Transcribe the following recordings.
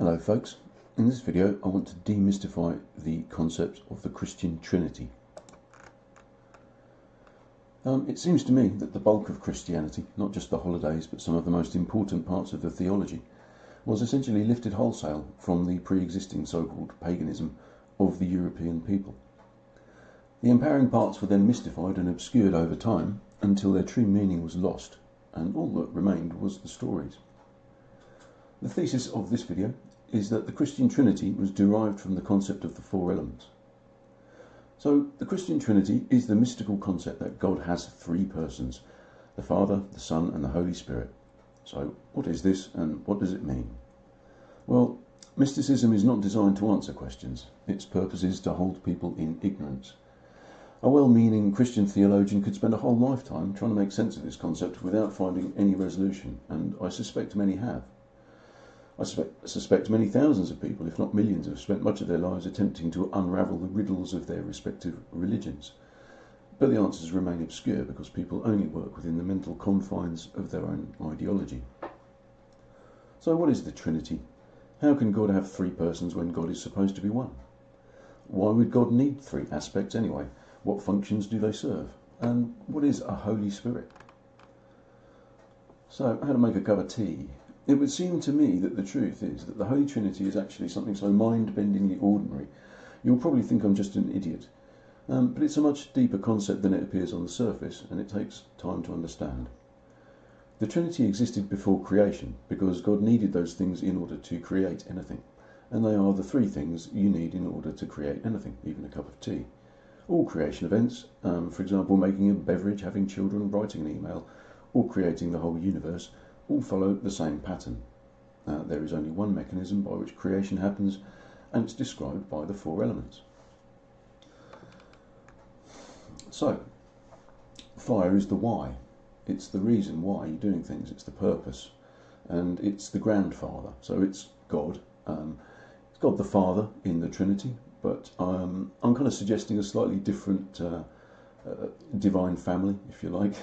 Hello folks, in this video I want to demystify the concept of the Christian Trinity. It seems to me that the bulk of Christianity, not just the holidays but some of the most important parts of the theology, was essentially lifted wholesale from the pre-existing so-called paganism of the European people. The empowering parts were then mystified and obscured over time until their true meaning was lost, and all that remained was the stories. The thesis of this video is that the Christian Trinity was derived from the concept of the four elements. So the Christian Trinity is the mystical concept that God has three persons, the Father, the Son and the Holy Spirit. So what is this and what does it mean? Well, mysticism is not designed to answer questions. Its purpose is to hold people in ignorance. A well-meaning Christian theologian could spend a whole lifetime trying to make sense of this concept without finding any resolution, and I suspect many have. I suspect many thousands of people, if not millions, have spent much of their lives attempting to unravel the riddles of their respective religions. But the answers remain obscure because people only work within the mental confines of their own ideology. So what is the Trinity? How can God have three persons when God is supposed to be one? Why would God need three aspects anyway? What functions do they serve? And what is a Holy Spirit? So, how to make a cup of tea? It would seem to me that the truth is that the Holy Trinity is actually something so mind-bendingly ordinary, you'll probably think I'm just an idiot. But it's a much deeper concept than it appears on the surface, and it takes time to understand. The Trinity existed before creation because God needed those things in order to create anything. And they are the three things you need in order to create anything, even a cup of tea. All creation events, for example, making a beverage, having children, writing an email, or creating the whole universe, all follow the same pattern. There is only one mechanism by which creation happens, and it's described by the four elements. So, fire is the why. It's the reason why you're doing things. It's the purpose, and it's the grandfather. So it's God. It's God the Father in the Trinity, but I'm kind of suggesting a slightly different divine family, if you like.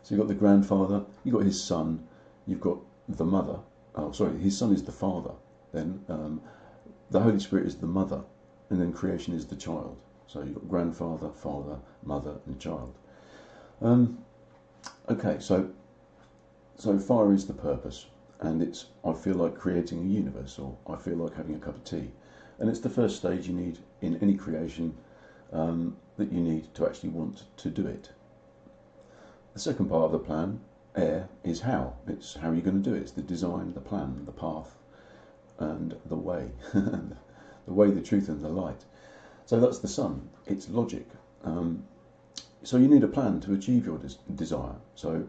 So you've got the grandfather, you've got his son, you've got the mother. Oh, sorry, his son is the father. Then the Holy Spirit is the mother, and then creation is the child. So you've got grandfather, father, mother, and child. Okay, so fire is the purpose, and it's I feel like creating a universe, or I feel like having a cup of tea, and it's the first stage you need in any creation that you need to actually want to do it. The second part of the plan, air, is how. It's how you're going to do it. It's the design, the plan, the path, and the way. The way, the truth, and the light. So that's the sun. It's logic. So you need a plan to achieve your desire. So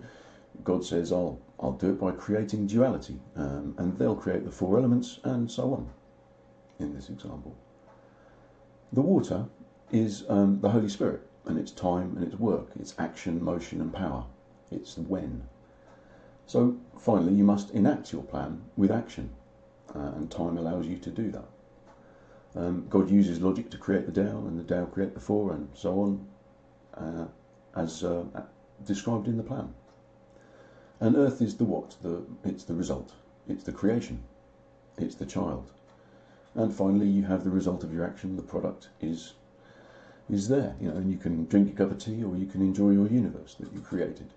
God says, I'll do it by creating duality, and they'll create the four elements, and so on, in this example. The water is the Holy Spirit, and it's time and it's work, it's action, motion and power, it's when. So finally you must enact your plan with action, and time allows you to do that. God uses logic to create the Tao, and the Tao create the four, and so on, as described in the plan. And earth is the what? It's the result, it's the creation, it's the child. And finally you have the result of your action, the product is there, and you can drink a cup of tea or you can enjoy your universe that you created.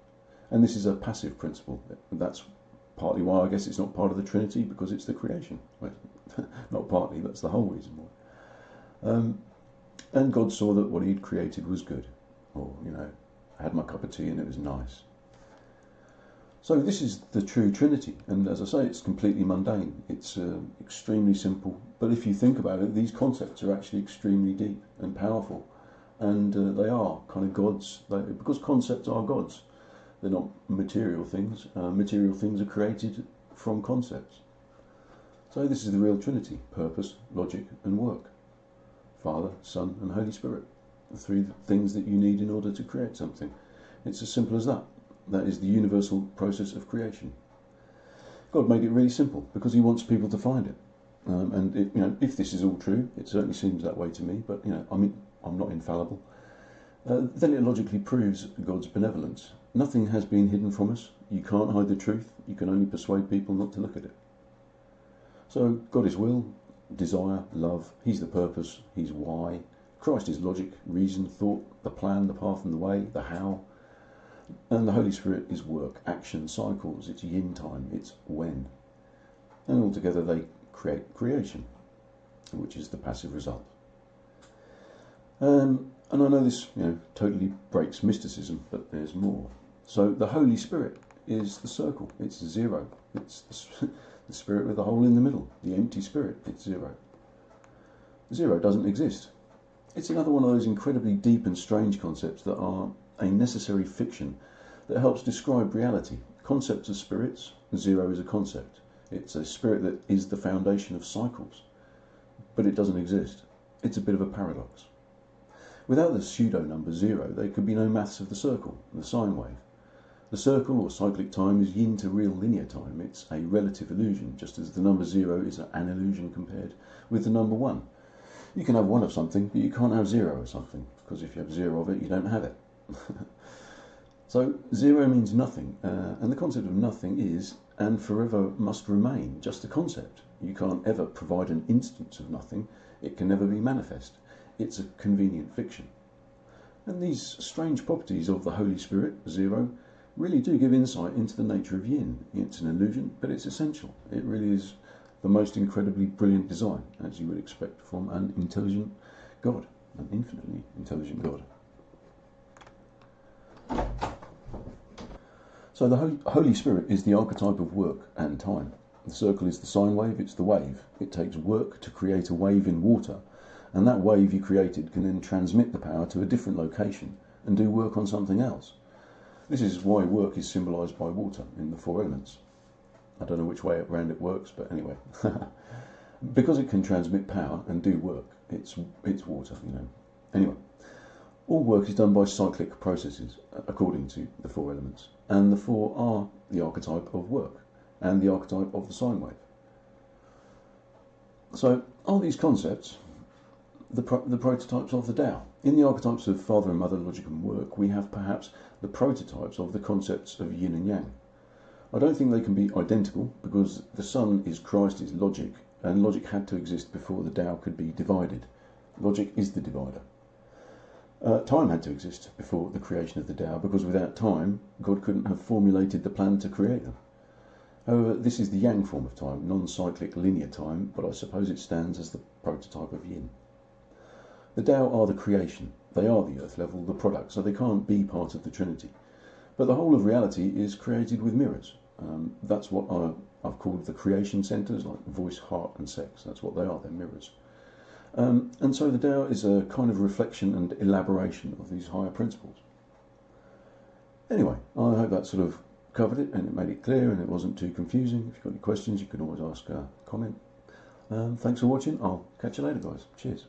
And this is a passive principle. That's partly why I guess it's not part of the Trinity, because it's the creation. Well, not partly, that's the whole reason why. And God saw that what he'd created was good, or, I had my cup of tea and it was nice. So this is the true Trinity, and as I say, it's completely mundane. It's extremely simple, but if you think about it, these concepts are actually extremely deep and powerful. And they are kind of gods, because concepts are gods. They're not material things. Material things are created from concepts. So this is the real Trinity: purpose, logic, and work. Father, Son, and Holy Spirit. The three things that you need in order to create something. It's as simple as that. That is the universal process of creation. God made it really simple because he wants people to find it. And if this is all true, it certainly seems that way to me. But I'm not infallible. Then it logically proves God's benevolence. Nothing has been hidden from us. You can't hide the truth. You can only persuade people not to look at it. So God is will, desire, love. He's the purpose, he's why. Christ is logic, reason, thought, the plan, the path and the way, the how. And the Holy Spirit is work, action, cycles, it's yin time, it's when. And altogether they create creation, which is the passive result. And I know this, totally breaks mysticism, but there's more. So the Holy Spirit is the circle, it's zero. It's the spirit with the hole in the middle, the empty spirit, it's zero. Zero doesn't exist. It's another one of those incredibly deep and strange concepts that are a necessary fiction that helps describe reality. Concepts of spirits, zero is a concept. It's a spirit that is the foundation of cycles, but it doesn't exist. It's a bit of a paradox. Without the pseudo number zero, there could be no maths of the circle, the sine wave. The circle or cyclic time is yin to real linear time. It's a relative illusion, just as the number zero is an illusion compared with the number one. You can have one of something, but you can't have zero of something, because if you have zero of it, you don't have it. So zero means nothing, and the concept of nothing is, and forever must remain, just a concept. You can't ever provide an instance of nothing. It can never be manifest. It's a convenient fiction. And these strange properties of the Holy Spirit, zero, really do give insight into the nature of yin. It's an illusion, but it's essential. It really is the most incredibly brilliant design, as you would expect from an intelligent God, an infinitely intelligent God. So the Holy Spirit is the archetype of work and time. The circle is the sine wave, it's the wave. It takes work to create a wave in water, and that wave you created can then transmit the power to a different location and do work on something else. This is why work is symbolised by water in the four elements. I don't know which way around it works, but anyway. Because it can transmit power and do work, it's water, Anyway, all work is done by cyclic processes, according to the four elements. And the four are the archetype of work and the archetype of the sine wave. So, are these concepts the prototypes of the Tao? In the archetypes of father and mother, logic and work, we have perhaps the prototypes of the concepts of yin and yang. I don't think they can be identical, because the sun is Christ is logic, and logic had to exist before the Tao could be divided. Logic is the divider. Time had to exist before the creation of the Tao, because without time, God couldn't have formulated the plan to create them. However, this is the yang form of time, non-cyclic linear time, but I suppose it stands as the prototype of yin. The Tao are the creation. They are the earth level, the product, so they can't be part of the Trinity. But the whole of reality is created with mirrors. That's what I've called the creation centres, like voice, heart and sex. That's what they are, they're mirrors. And so the Tao is a kind of reflection and elaboration of these higher principles. Anyway, I hope that sort of covered it and it made it clear and it wasn't too confusing. If you've got any questions, you can always ask a comment. Thanks for watching. I'll catch you later, guys. Cheers.